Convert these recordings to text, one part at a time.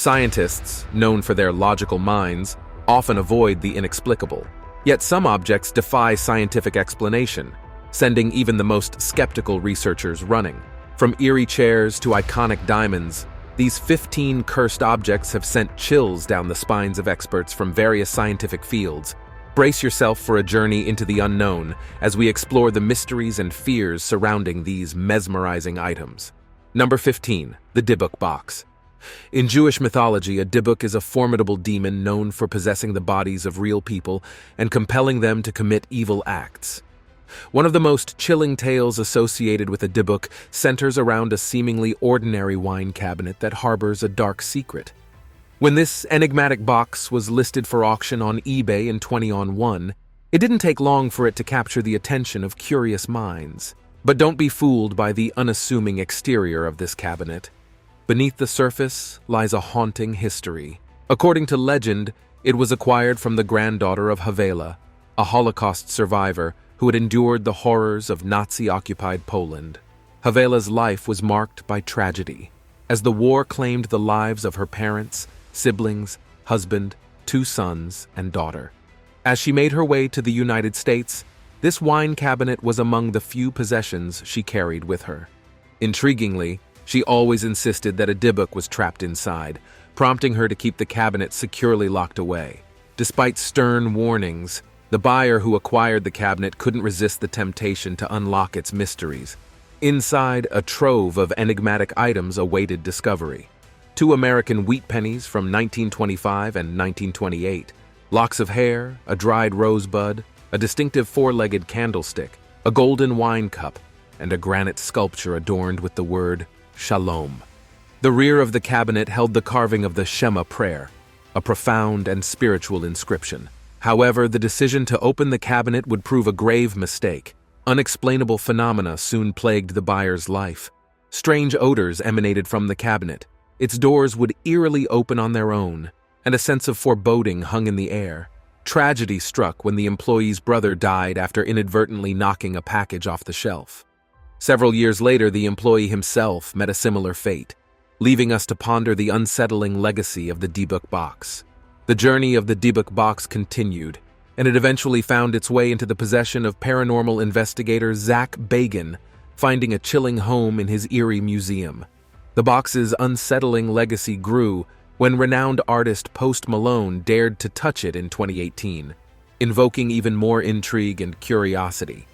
Scientists, known for their logical minds, often avoid the inexplicable. Yet some objects defy scientific explanation, sending even the most skeptical researchers running. From eerie chairs to iconic diamonds, these 15 cursed objects have sent chills down the spines of experts from various scientific fields. Brace yourself for a journey into the unknown as we explore the mysteries and fears surrounding these mesmerizing items. Number 15. The Dybbuk Box. In Jewish mythology, a Dybbuk is a formidable demon known for possessing the bodies of real people and compelling them to commit evil acts. One of the most chilling tales associated with a Dybbuk centers around a seemingly ordinary wine cabinet that harbors a dark secret. When this enigmatic box was listed for auction on eBay in 2001, it didn't take long for it to capture the attention of curious minds. But don't be fooled by the unassuming exterior of this cabinet. Beneath the surface lies a haunting history. According to legend, it was acquired from the granddaughter of Havela, a Holocaust survivor who had endured the horrors of Nazi-occupied Poland. Havela's life was marked by tragedy, as the war claimed the lives of her parents, siblings, husband, 2 sons, and daughter. As she made her way to the United States, this wine cabinet was among the few possessions she carried with her. Intriguingly, she always insisted that a Dybbuk was trapped inside, prompting her to keep the cabinet securely locked away. Despite stern warnings, the buyer who acquired the cabinet couldn't resist the temptation to unlock its mysteries. Inside, a trove of enigmatic items awaited discovery. 2 American wheat pennies from 1925 and 1928, locks of hair, a dried rosebud, a distinctive 4-legged candlestick, a golden wine cup, and a granite sculpture adorned with the word Shalom. The rear of the cabinet held the carving of the Shema prayer, a profound and spiritual inscription. However, the decision to open the cabinet would prove a grave mistake. Unexplainable phenomena soon plagued the buyer's life. Strange odors emanated from the cabinet. Its doors would eerily open on their own, and a sense of foreboding hung in the air. Tragedy struck when the employee's brother died after inadvertently knocking a package off the shelf. Several years later, the employee himself met a similar fate, leaving us to ponder the unsettling legacy of the Dybbuk Box. The journey of the Dybbuk Box continued, and it eventually found its way into the possession of paranormal investigator Zach Bagans, finding a chilling home in his eerie museum. The box's unsettling legacy grew when renowned artist Post Malone dared to touch it in 2018, invoking even more intrigue and curiosity.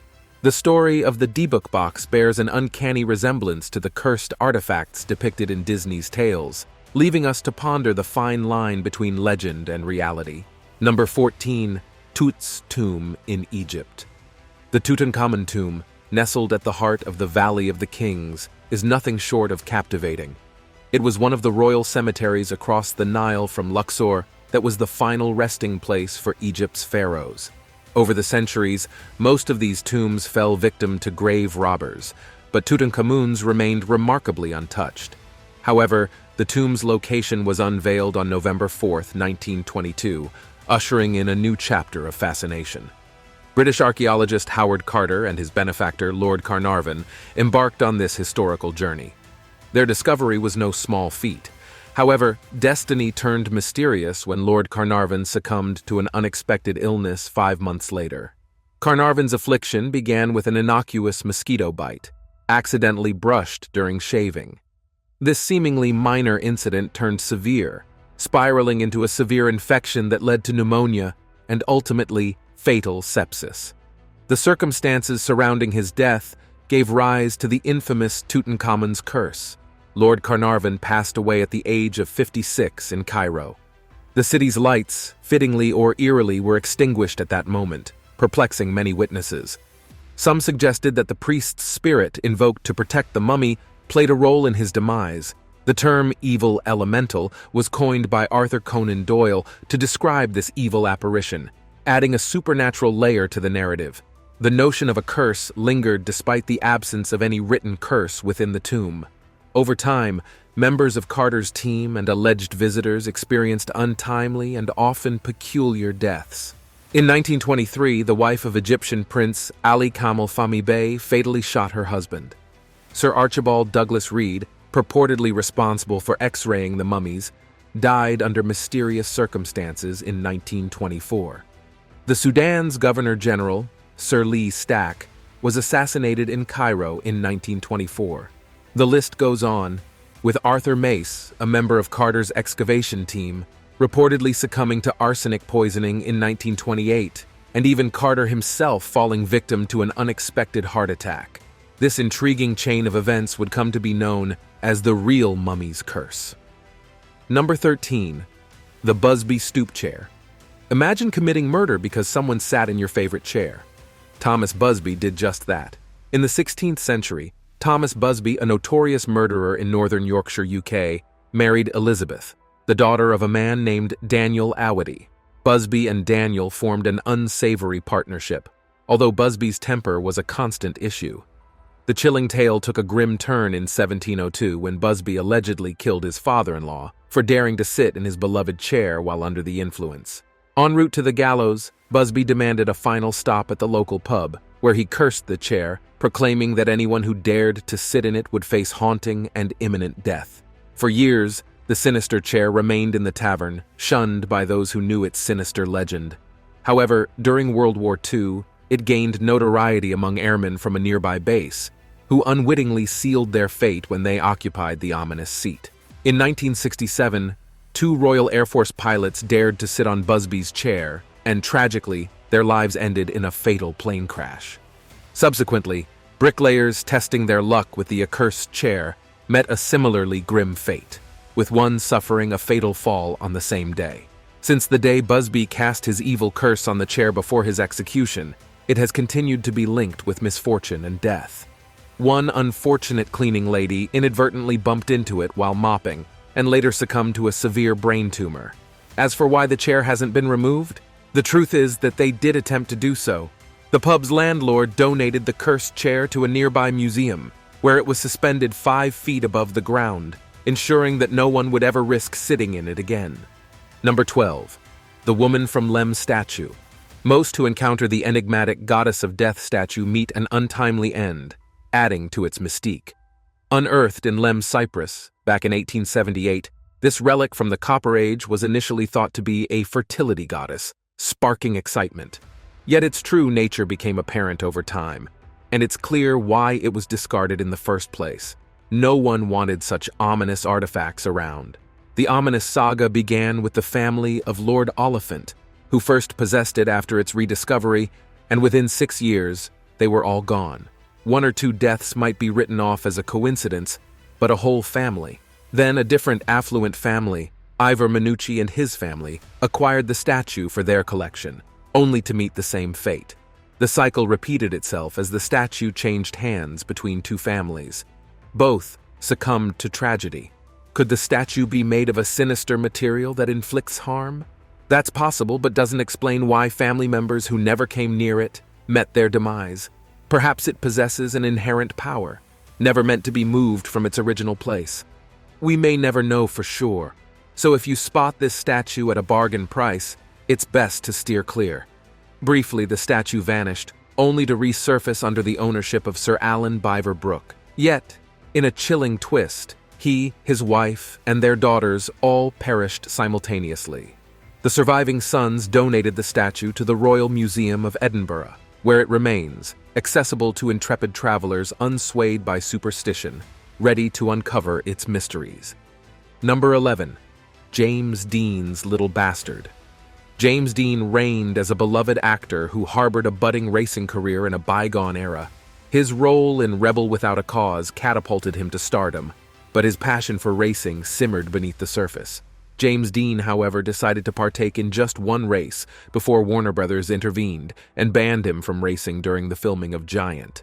The story of the Dybbuk Box bears an uncanny resemblance to the cursed artifacts depicted in Disney's tales, leaving us to ponder the fine line between legend and reality. Number 14. Tut's tomb in Egypt. The Tutankhamun tomb, nestled at the heart of the Valley of the Kings, is nothing short of captivating. It was one of the royal cemeteries across the Nile from Luxor that was the final resting place for Egypt's pharaohs. Over the centuries, most of these tombs fell victim to grave robbers, but Tutankhamun's remained remarkably untouched. However, the tomb's location was unveiled on November 4, 1922, ushering in a new chapter of fascination. British archaeologist Howard Carter and his benefactor, Lord Carnarvon, embarked on this historical journey. Their discovery was no small feat. However, destiny turned mysterious when Lord Carnarvon succumbed to an unexpected illness 5 months later. Carnarvon's affliction began with an innocuous mosquito bite, accidentally brushed during shaving. This seemingly minor incident turned severe, spiraling into a severe infection that led to pneumonia and ultimately fatal sepsis. The circumstances surrounding his death gave rise to the infamous Tutankhamun's curse. Lord Carnarvon passed away at the age of 56 in Cairo. The city's lights, fittingly or eerily, were extinguished at that moment, perplexing many witnesses. Some suggested that the priest's spirit, invoked to protect the mummy, played a role in his demise. The term evil elemental was coined by Arthur Conan Doyle to describe this evil apparition, adding a supernatural layer to the narrative. The notion of a curse lingered despite the absence of any written curse within the tomb. Over time, members of Carter's team and alleged visitors experienced untimely and often peculiar deaths. In 1923, the wife of Egyptian Prince Ali Kamal Fahmy Bey fatally shot her husband. Sir Archibald Douglas Reed, purportedly responsible for X-raying the mummies, died under mysterious circumstances in 1924. The Sudan's Governor-General, Sir Lee Stack, was assassinated in Cairo in 1924. The list goes on, with Arthur Mace, a member of Carter's excavation team, reportedly succumbing to arsenic poisoning in 1928, and even Carter himself falling victim to an unexpected heart attack. This intriguing chain of events would come to be known as the real mummy's curse. Number 13. The Busby stoop chair. Imagine committing murder because someone sat in your favorite chair. Thomas Busby did just that. In the 16th century, Thomas Busby, a notorious murderer in northern Yorkshire, UK, married Elizabeth, the daughter of a man named Daniel Awady. Busby and Daniel formed an unsavory partnership, although Busby's temper was a constant issue. The chilling tale took a grim turn in 1702 when Busby allegedly killed his father-in-law for daring to sit in his beloved chair while under the influence. En route to the gallows, Busby demanded a final stop at the local pub, where he cursed the chair, proclaiming that anyone who dared to sit in it would face haunting and imminent death. For years, the sinister chair remained in the tavern, shunned by those who knew its sinister legend. However, during World War II, it gained notoriety among airmen from a nearby base, who unwittingly sealed their fate when they occupied the ominous seat. In 1967, 2 Royal Air Force pilots dared to sit on Busby's chair, and tragically, their lives ended in a fatal plane crash. Subsequently, bricklayers testing their luck with the accursed chair met a similarly grim fate, with one suffering a fatal fall on the same day. Since the day Busby cast his evil curse on the chair before his execution, it has continued to be linked with misfortune and death. One unfortunate cleaning lady inadvertently bumped into it while mopping, and later succumbed to a severe brain tumor. As for why the chair hasn't been removed, the truth is that they did attempt to do so. The pub's landlord donated the cursed chair to a nearby museum, where it was suspended 5 feet above the ground, ensuring that no one would ever risk sitting in it again. Number 12. The Woman from Lem statue. Most who encounter the enigmatic Goddess of Death statue meet an untimely end, adding to its mystique. Unearthed in Lem, Cyprus, back in 1878, this relic from the Copper Age was initially thought to be a fertility goddess, sparking excitement. Yet its true nature became apparent over time, and it's clear why it was discarded in the first place. No one wanted such ominous artifacts around. The ominous saga began with the family of Lord Oliphant, who first possessed it after its rediscovery, and within 6 years, they were all gone. 1 or 2 deaths might be written off as a coincidence, but a whole family. Then a different affluent family, Ivor Minucci and his family, acquired the statue for their collection, only to meet the same fate. The cycle repeated itself as the statue changed hands between 2 families. Both succumbed to tragedy. Could the statue be made of a sinister material that inflicts harm? That's possible, but doesn't explain why family members who never came near it met their demise. Perhaps it possesses an inherent power, never meant to be moved from its original place. We may never know for sure, so if you spot this statue at a bargain price, it's best to steer clear. Briefly, the statue vanished, only to resurface under the ownership of Sir Alan Biver Brooke. Yet, in a chilling twist, he, his wife, and their daughters all perished simultaneously. The surviving sons donated the statue to the Royal Museum of Edinburgh, where it remains, accessible to intrepid travelers unswayed by superstition, ready to uncover its mysteries. Number 11. James Dean's Little Bastard. James Dean reigned as a beloved actor who harbored a budding racing career in a bygone era. His role in Rebel Without a Cause catapulted him to stardom, but his passion for racing simmered beneath the surface. James Dean, however, decided to partake in just one race before Warner Brothers intervened and banned him from racing during the filming of Giant.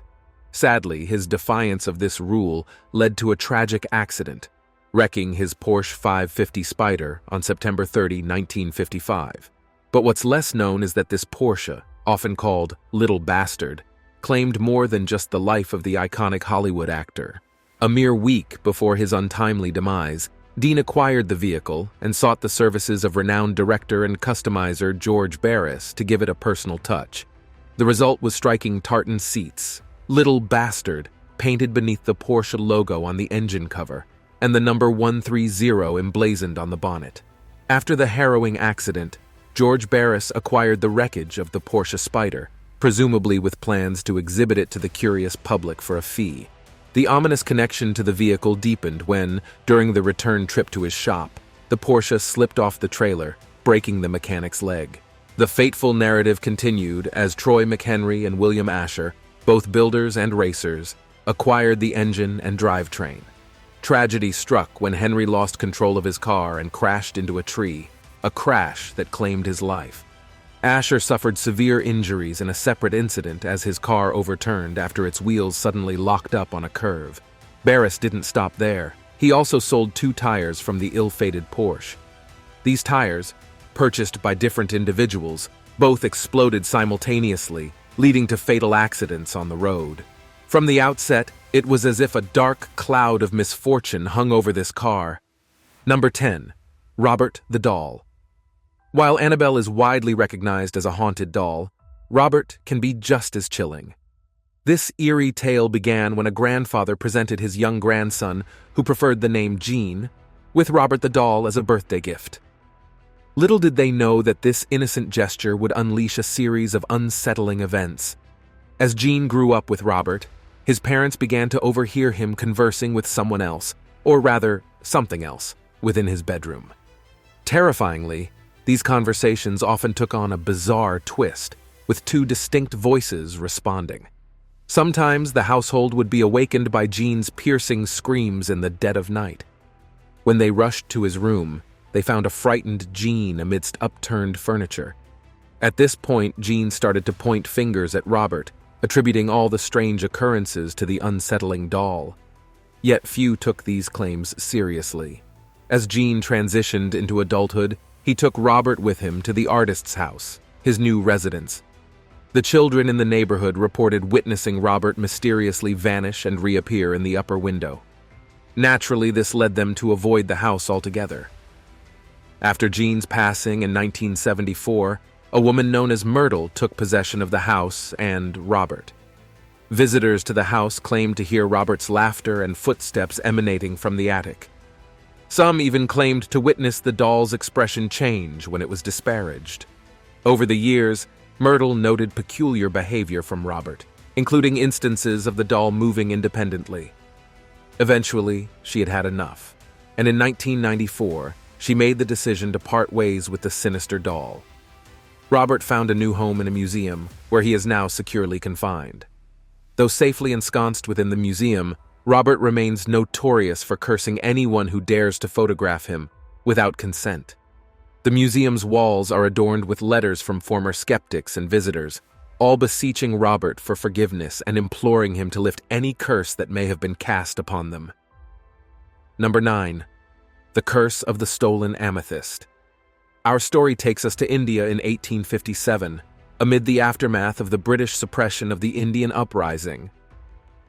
Sadly, his defiance of this rule led to a tragic accident, wrecking his Porsche 550 Spider on September 30, 1955. But what's less known is that this Porsche, often called Little Bastard, claimed more than just the life of the iconic Hollywood actor. A mere week before his untimely demise, Dean acquired the vehicle and sought the services of renowned director and customizer George Barris to give it a personal touch. The result was striking tartan seats, Little Bastard, painted beneath the Porsche logo on the engine cover, and the number 130 emblazoned on the bonnet. After the harrowing accident, George Barris acquired the wreckage of the Porsche Spider, presumably with plans to exhibit it to the curious public for a fee. The ominous connection to the vehicle deepened when, during the return trip to his shop, the Porsche slipped off the trailer, breaking the mechanic's leg. The fateful narrative continued as Troy McHenry and William Asher, both builders and racers, acquired the engine and drivetrain. Tragedy struck when Henry lost control of his car and crashed into a tree, a crash that claimed his life. Asher suffered severe injuries in a separate incident as his car overturned after its wheels suddenly locked up on a curve. Barris didn't stop there. He also sold 2 tires from the ill-fated Porsche. These tires, purchased by different individuals, both exploded simultaneously, leading to fatal accidents on the road. From the outset, it was as if a dark cloud of misfortune hung over this car. Number 10. Robert the Doll. While Annabelle is widely recognized as a haunted doll, Robert can be just as chilling. This eerie tale began when a grandfather presented his young grandson, who preferred the name Gene, with Robert the Doll as a birthday gift. Little did they know that this innocent gesture would unleash a series of unsettling events. As Gene grew up with Robert, his parents began to overhear him conversing with someone else, or rather, something else, within his bedroom. Terrifyingly, these conversations often took on a bizarre twist, with 2 distinct voices responding. Sometimes the household would be awakened by Gene's piercing screams in the dead of night. When they rushed to his room, they found a frightened Gene amidst upturned furniture. At this point, Gene started to point fingers at Robert, attributing all the strange occurrences to the unsettling doll. Yet few took these claims seriously. As Gene transitioned into adulthood, he took Robert with him to the artist's house, his new residence. The children in the neighborhood reported witnessing Robert mysteriously vanish and reappear in the upper window. Naturally, this led them to avoid the house altogether. After Gene's passing in 1974, a woman known as Myrtle took possession of the house and Robert. Visitors to the house claimed to hear Robert's laughter and footsteps emanating from the attic. Some even claimed to witness the doll's expression change when it was disparaged. Over the years, Myrtle noted peculiar behavior from Robert, including instances of the doll moving independently. Eventually, she had had enough, and in 1994, she made the decision to part ways with the sinister doll. Robert found a new home in a museum, where he is now securely confined. Though safely ensconced within the museum, Robert remains notorious for cursing anyone who dares to photograph him without consent. The museum's walls are adorned with letters from former skeptics and visitors, all beseeching Robert for forgiveness and imploring him to lift any curse that may have been cast upon them. Number 9. The Curse of the Stolen Amethyst. Our story takes us to India in 1857, amid the aftermath of the British suppression of the Indian Uprising.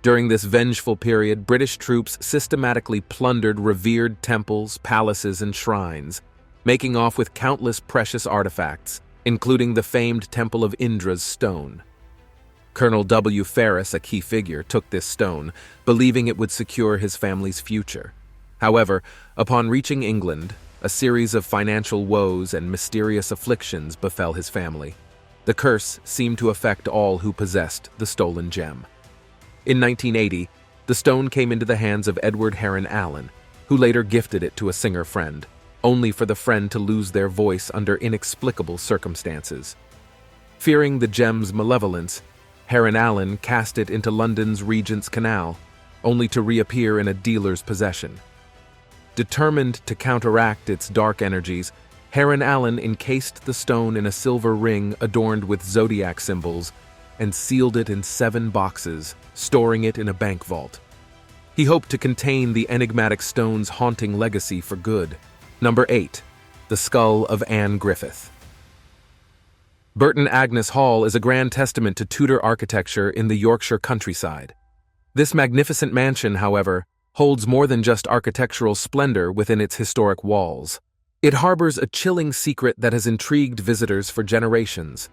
During this vengeful period, British troops systematically plundered revered temples, palaces, and shrines, making off with countless precious artifacts, including the famed Temple of Indra's stone. Colonel W. Ferris, a key figure, took this stone, believing it would secure his family's future. However, upon reaching England, a series of financial woes and mysterious afflictions befell his family. The curse seemed to affect all who possessed the stolen gem. In 1980, the stone came into the hands of Edward Heron Allen, who later gifted it to a singer friend, only for the friend to lose their voice under inexplicable circumstances. Fearing the gem's malevolence, Heron Allen cast it into London's Regent's Canal, only to reappear in a dealer's possession. Determined to counteract its dark energies, Heron Allen encased the stone in a silver ring adorned with zodiac symbols and sealed it in 7 boxes, storing it in a bank vault. He hoped to contain the enigmatic stone's haunting legacy for good. Number 8. The Skull of Anne Griffith. Burton Agnes Hall is a grand testament to Tudor architecture in the Yorkshire countryside. This magnificent mansion, however, holds more than just architectural splendor within its historic walls. It harbors a chilling secret that has intrigued visitors for generations.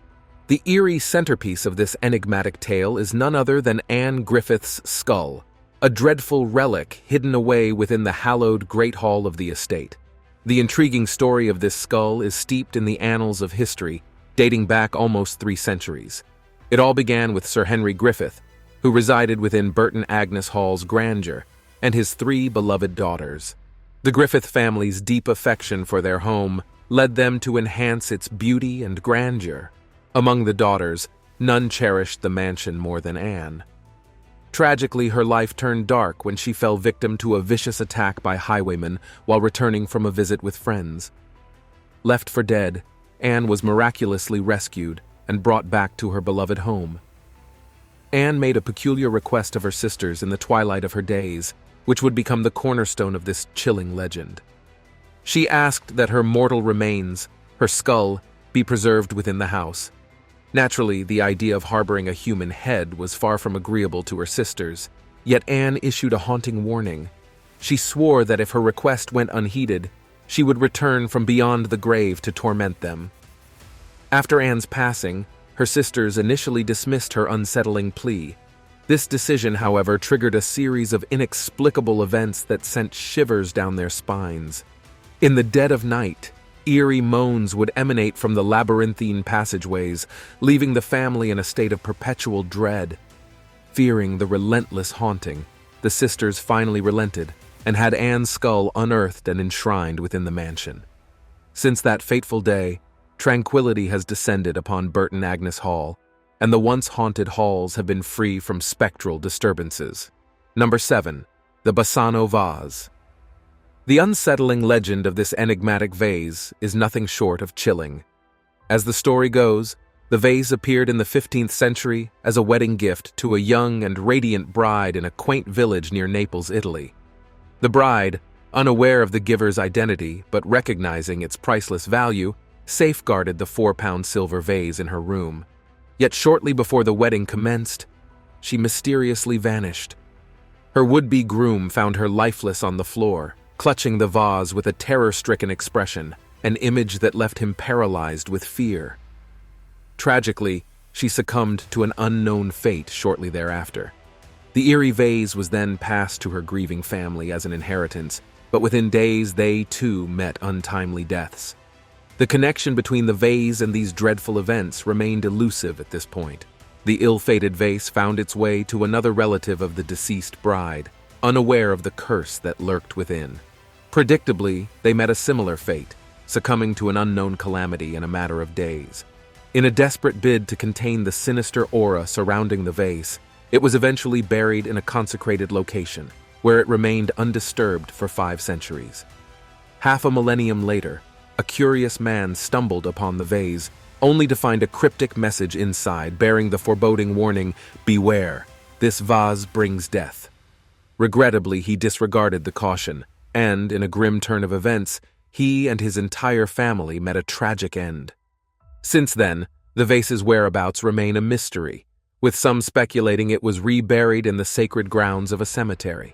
The eerie centerpiece of this enigmatic tale is none other than Anne Griffith's skull, a dreadful relic hidden away within the hallowed Great Hall of the estate. The intriguing story of this skull is steeped in the annals of history, dating back almost 3 centuries. It all began with Sir Henry Griffith, who resided within Burton Agnes Hall's grandeur, and his 3 beloved daughters. The Griffith family's deep affection for their home led them to enhance its beauty and grandeur. Among the daughters, none cherished the mansion more than Anne. Tragically, her life turned dark when she fell victim to a vicious attack by highwaymen while returning from a visit with friends. Left for dead, Anne was miraculously rescued and brought back to her beloved home. Anne made a peculiar request of her sisters in the twilight of her days, which would become the cornerstone of this chilling legend. She asked that her mortal remains, her skull, be preserved within the house. Naturally, the idea of harboring a human head was far from agreeable to her sisters, yet Anne issued a haunting warning. She swore that if her request went unheeded, she would return from beyond the grave to torment them. After Anne's passing, her sisters initially dismissed her unsettling plea. This decision, however, triggered a series of inexplicable events that sent shivers down their spines. In the dead of night, eerie moans would emanate from the labyrinthine passageways, leaving the family in a state of perpetual dread. Fearing the relentless haunting, the sisters finally relented and had Anne's skull unearthed and enshrined within the mansion. Since that fateful day, tranquility has descended upon Burton Agnes Hall, and the once haunted halls have been free from spectral disturbances. Number 7. The Basano Vase. The unsettling legend of this enigmatic vase is nothing short of chilling. As the story goes, the vase appeared in the 15th century as a wedding gift to a young and radiant bride in a quaint village near Naples, Italy. The bride, unaware of the giver's identity but recognizing its priceless value, safeguarded the 4-pound silver vase in her room. Yet shortly before the wedding commenced, she mysteriously vanished. Her would-be groom found her lifeless on the floor, clutching the vase with a terror-stricken expression, an image that left him paralyzed with fear. Tragically, she succumbed to an unknown fate shortly thereafter. The eerie vase was then passed to her grieving family as an inheritance, but within days they too met untimely deaths. The connection between the vase and these dreadful events remained elusive at this point. The ill-fated vase found its way to another relative of the deceased bride, unaware of the curse that lurked within. Predictably, they met a similar fate, succumbing to an unknown calamity in a matter of days. In a desperate bid to contain the sinister aura surrounding the vase, it was eventually buried in a consecrated location, where it remained undisturbed for 5 centuries. Half a millennium later, a curious man stumbled upon the vase, only to find a cryptic message inside bearing the foreboding warning, "Beware, this vase brings death." Regrettably, he disregarded the caution, and, in a grim turn of events, he and his entire family met a tragic end. Since then, the vase's whereabouts remain a mystery, with some speculating it was reburied in the sacred grounds of a cemetery.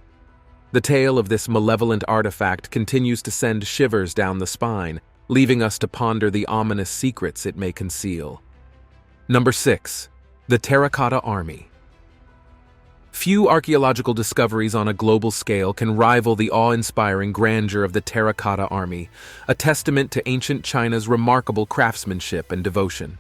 The tale of this malevolent artifact continues to send shivers down the spine, leaving us to ponder the ominous secrets it may conceal. Number 6. The Terracotta Army. Few archaeological discoveries on a global scale can rival the awe-inspiring grandeur of the Terracotta Army, a testament to ancient China's remarkable craftsmanship and devotion.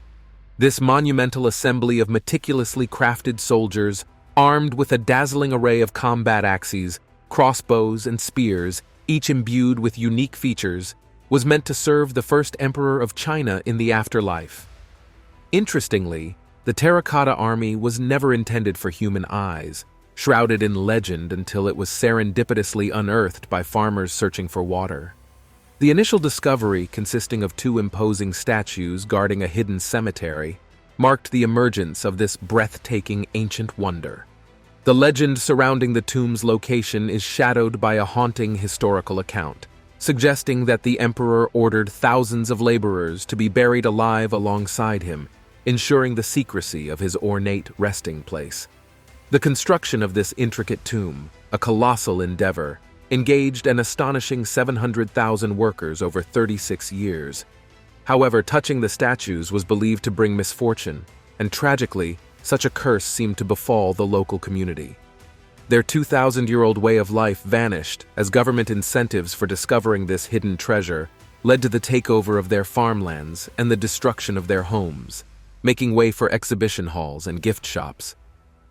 This monumental assembly of meticulously crafted soldiers, armed with a dazzling array of combat axes, crossbows, and spears, each imbued with unique features, was meant to serve the first emperor of China in the afterlife. Interestingly, the Terracotta Army was never intended for human eyes, shrouded in legend until it was serendipitously unearthed by farmers searching for water. The initial discovery, consisting of 2 imposing statues guarding a hidden cemetery, marked the emergence of this breathtaking ancient wonder. The legend surrounding the tomb's location is shadowed by a haunting historical account, suggesting that the emperor ordered thousands of laborers to be buried alive alongside him, ensuring the secrecy of his ornate resting place. The construction of this intricate tomb, a colossal endeavor, engaged an astonishing 700,000 workers over 36 years. However, touching the statues was believed to bring misfortune, and tragically, such a curse seemed to befall the local community. Their 2,000-year-old way of life vanished as government incentives for discovering this hidden treasure led to the takeover of their farmlands and the destruction of their homes, making way for exhibition halls and gift shops.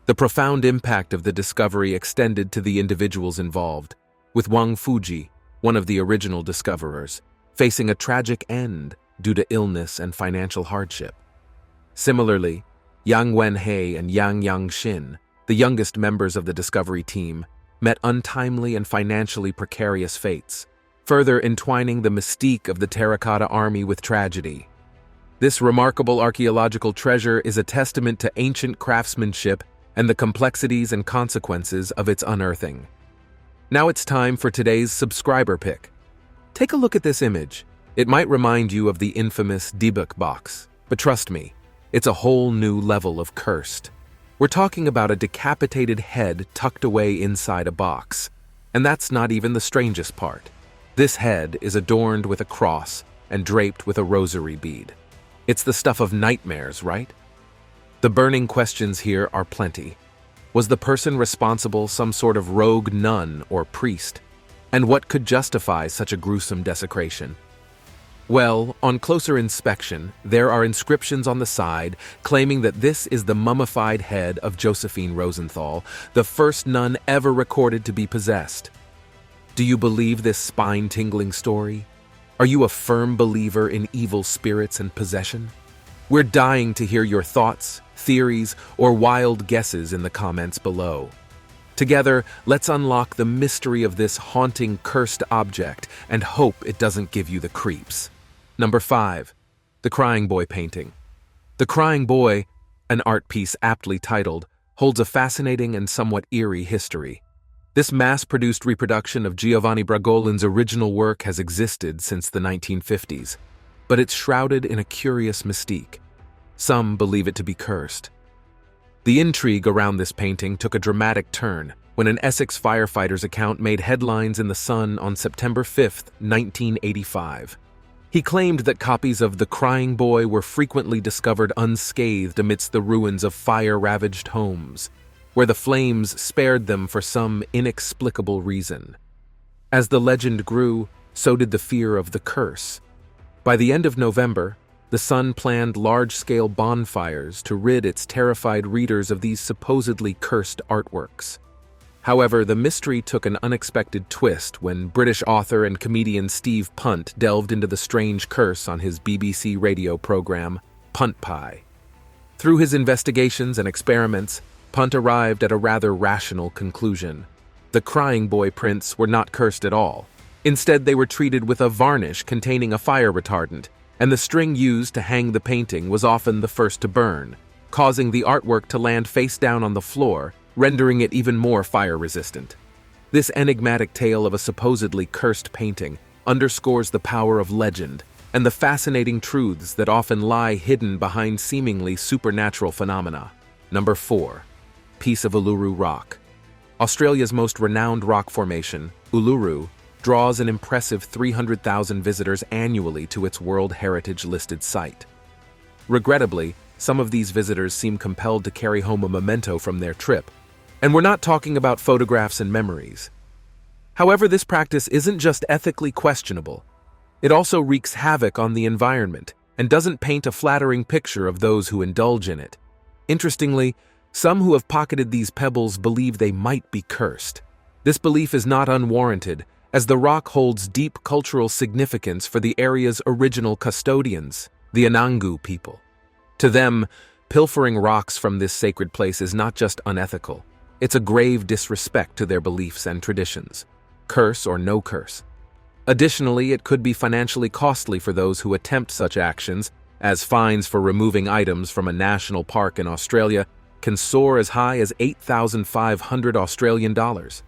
The profound impact of the discovery extended to the individuals involved, with Wang Fuji, one of the original discoverers, facing a tragic end due to illness and financial hardship. Similarly, Yang Wenhei and Yang Yangxin, the youngest members of the discovery team, met untimely and financially precarious fates, further entwining the mystique of the Terracotta Army with tragedy. This remarkable archaeological treasure is a testament to ancient craftsmanship and the complexities and consequences of its unearthing. Now it's time for today's subscriber pick. Take a look at this image. It might remind you of the infamous Dybbuk Box, but trust me, it's a whole new level of cursed. We're talking about a decapitated head tucked away inside a box. And that's not even the strangest part. This head is adorned with a cross and draped with a rosary bead. It's the stuff of nightmares, right? The burning questions here are plenty. Was the person responsible some sort of rogue nun or priest? And what could justify such a gruesome desecration? Well, on closer inspection, there are inscriptions on the side claiming that this is the mummified head of Josephine Rosenthal, the first nun ever recorded to be possessed. Do you believe this spine-tingling story? Are you a firm believer in evil spirits and possession? We're dying to hear your thoughts, theories, or wild guesses in the comments below. Together, let's unlock the mystery of this haunting, cursed object and hope it doesn't give you the creeps. Number 5. The Crying Boy Painting. The Crying Boy, an art piece aptly titled, holds a fascinating and somewhat eerie history. This mass-produced reproduction of Giovanni Bragolin's original work has existed since the 1950s, but it's shrouded in a curious mystique. Some believe it to be cursed. The intrigue around this painting took a dramatic turn when an Essex firefighter's account made headlines in The Sun on September 5, 1985. He claimed that copies of The Crying Boy were frequently discovered unscathed amidst the ruins of fire-ravaged homes, where the flames spared them for some inexplicable reason. As the legend grew, so did the fear of the curse. By the end of November, The Sun planned large-scale bonfires to rid its terrified readers of these supposedly cursed artworks. However, the mystery took an unexpected twist when British author and comedian Steve Punt delved into the strange curse on his BBC radio program, Punt Pie. Through his investigations and experiments, Punt arrived at a rather rational conclusion. The Crying Boy prints were not cursed at all. Instead, they were treated with a varnish containing a fire retardant, and the string used to hang the painting was often the first to burn, causing the artwork to land face down on the floor, rendering it even more fire-resistant. This enigmatic tale of a supposedly cursed painting underscores the power of legend and the fascinating truths that often lie hidden behind seemingly supernatural phenomena. Number 4. Piece of Uluru Rock. Australia's most renowned rock formation, Uluru, draws an impressive 300,000 visitors annually to its World Heritage-listed site. Regrettably, some of these visitors seem compelled to carry home a memento from their trip, and we're not talking about photographs and memories. However, this practice isn't just ethically questionable. It also wreaks havoc on the environment and doesn't paint a flattering picture of those who indulge in it. Interestingly, some who have pocketed these pebbles believe they might be cursed. This belief is not unwarranted, as the rock holds deep cultural significance for the area's original custodians, the Anangu people. To them, pilfering rocks from this sacred place is not just unethical, it's a grave disrespect to their beliefs and traditions, curse or no curse. Additionally, it could be financially costly for those who attempt such actions, as fines for removing items from a national park in Australia can soar as high as 8,500 Australian dollars.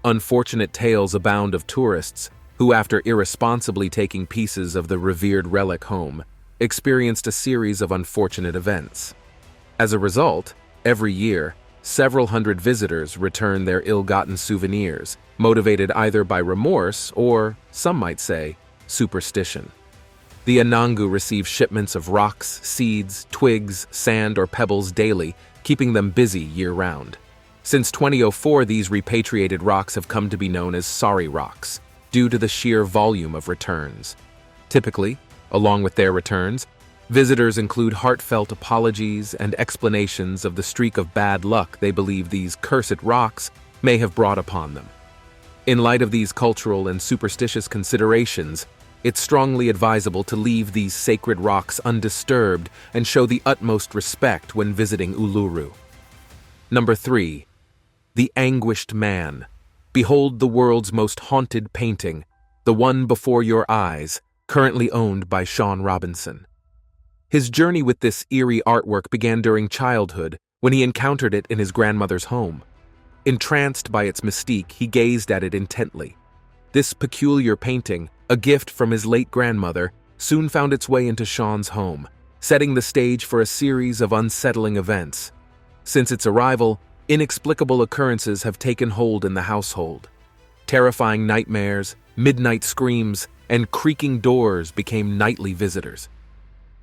Unfortunate tales abound of tourists who, after irresponsibly taking pieces of the revered relic home, experienced a series of unfortunate events. As a result, every year, several hundred visitors return their ill-gotten souvenirs, motivated either by remorse or, some might say, superstition. The Anangu receive shipments of rocks, seeds, twigs, sand, or pebbles daily, keeping them busy year-round. Since 2004, these repatriated rocks have come to be known as sorry rocks, due to the sheer volume of returns. Typically, along with their returns, visitors include heartfelt apologies and explanations of the streak of bad luck they believe these cursed rocks may have brought upon them. In light of these cultural and superstitious considerations, it's strongly advisable to leave these sacred rocks undisturbed and show the utmost respect when visiting Uluru. Number 3. The Anguished Man. Behold the world's most haunted painting, the one before your eyes, currently owned by Sean Robinson. His journey with this eerie artwork began during childhood when he encountered it in his grandmother's home. Entranced by its mystique, he gazed at it intently. This peculiar painting, a gift from his late grandmother, soon found its way into Sean's home, setting the stage for a series of unsettling events. Since its arrival, inexplicable occurrences have taken hold in the household. Terrifying nightmares, midnight screams, and creaking doors became nightly visitors.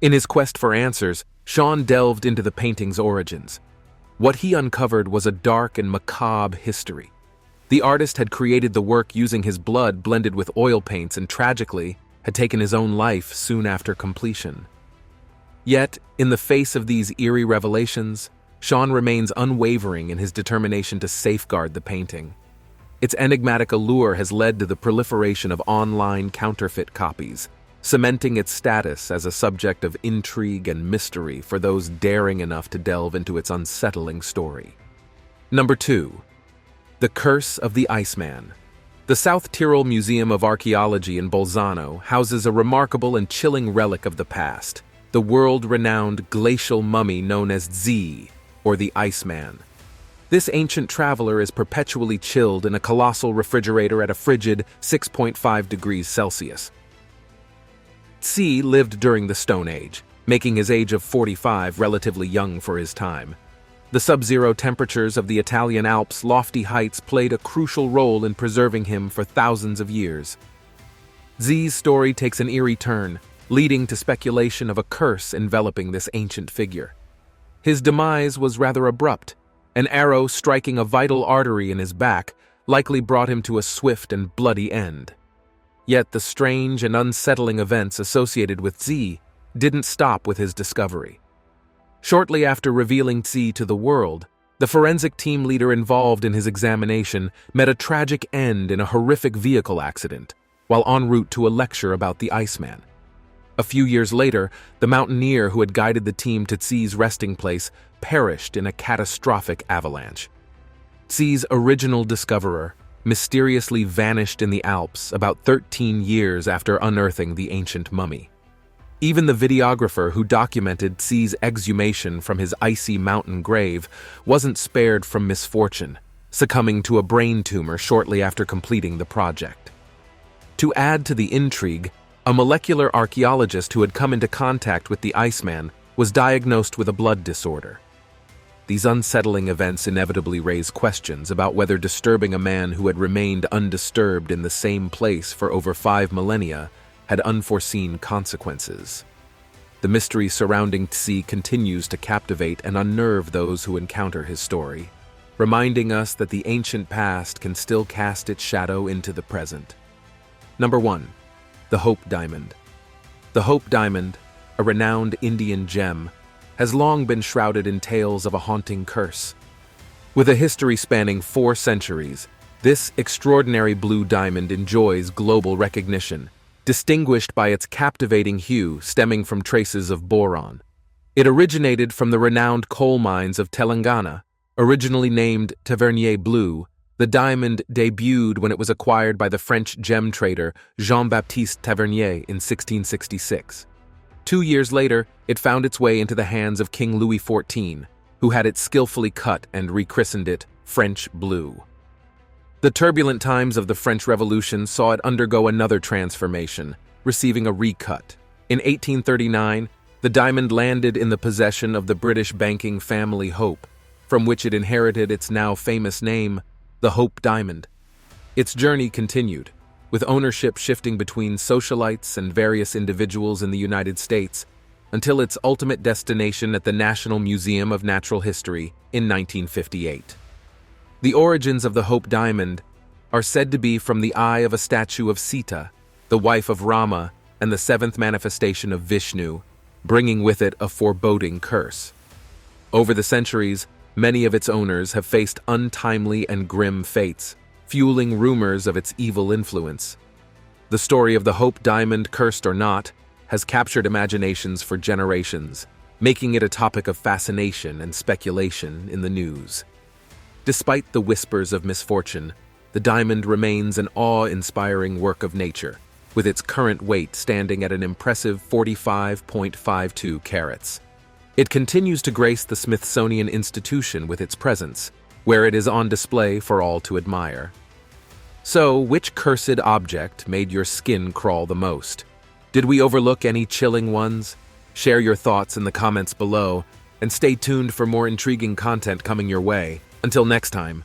In his quest for answers, Sean delved into the painting's origins. What he uncovered was a dark and macabre history. The artist had created the work using his blood blended with oil paints and, tragically, had taken his own life soon after completion. Yet, in the face of these eerie revelations, Sean remains unwavering in his determination to safeguard the painting. Its enigmatic allure has led to the proliferation of online counterfeit copies, cementing its status as a subject of intrigue and mystery for those daring enough to delve into its unsettling story. Number 2. The Curse of the Iceman. The South Tyrol Museum of Archaeology in Bolzano houses a remarkable and chilling relic of the past, the world-renowned glacial mummy known as Z, or the Iceman. This ancient traveler is perpetually chilled in a colossal refrigerator at a frigid 6.5 degrees Celsius. Z lived during the Stone Age, making his age of 45 relatively young for his time. The sub-zero temperatures of the Italian Alps' lofty heights played a crucial role in preserving him for thousands of years. Z's story takes an eerie turn, leading to speculation of a curse enveloping this ancient figure. His demise was rather abrupt. An arrow striking a vital artery in his back likely brought him to a swift and bloody end. Yet the strange and unsettling events associated with Z didn't stop with his discovery. Shortly after revealing Z to the world, the forensic team leader involved in his examination met a tragic end in a horrific vehicle accident while en route to a lecture about the Iceman. A few years later, the mountaineer who had guided the team to Z's resting place perished in a catastrophic avalanche. Z's original discoverer mysteriously vanished in the Alps about 13 years after unearthing the ancient mummy. Even the videographer who documented Z's exhumation from his icy mountain grave wasn't spared from misfortune, succumbing to a brain tumor shortly after completing the project. To add to the intrigue, a molecular archaeologist who had come into contact with the Iceman was diagnosed with a blood disorder. These unsettling events inevitably raise questions about whether disturbing a man who had remained undisturbed in the same place for over 5 millennia had unforeseen consequences. The mystery surrounding Z continues to captivate and unnerve those who encounter his story, reminding us that the ancient past can still cast its shadow into the present. Number 1. The Hope Diamond. The Hope Diamond, a renowned Indian gem, has long been shrouded in tales of a haunting curse. With a history spanning 4 centuries, this extraordinary blue diamond enjoys global recognition, distinguished by its captivating hue stemming from traces of boron. It originated from the renowned coal mines of Telangana. Originally named Tavernier Blue, the diamond debuted when it was acquired by the French gem trader Jean-Baptiste Tavernier in 1666. 2 years later, it found its way into the hands of King Louis XIV, who had it skillfully cut and rechristened it French Blue. The turbulent times of the French Revolution saw it undergo another transformation, receiving a recut. In 1839, the diamond landed in the possession of the British banking family Hope, from which it inherited its now famous name, the Hope Diamond. Its journey continued, with ownership shifting between socialites and various individuals in the United States, until its ultimate destination at the National Museum of Natural History in 1958. The origins of the Hope Diamond are said to be from the eye of a statue of Sita, the wife of Rama and the seventh manifestation of Vishnu, bringing with it a foreboding curse. Over the centuries, many of its owners have faced untimely and grim fates, fueling rumors of its evil influence. The story of the Hope Diamond, cursed or not, has captured imaginations for generations, making it a topic of fascination and speculation in the news. Despite the whispers of misfortune, the diamond remains an awe-inspiring work of nature, with its current weight standing at an impressive 45.52 carats. It continues to grace the Smithsonian Institution with its presence, where it is on display for all to admire. So, which cursed object made your skin crawl the most? Did we overlook any chilling ones? Share your thoughts in the comments below, and stay tuned for more intriguing content coming your way. Until next time.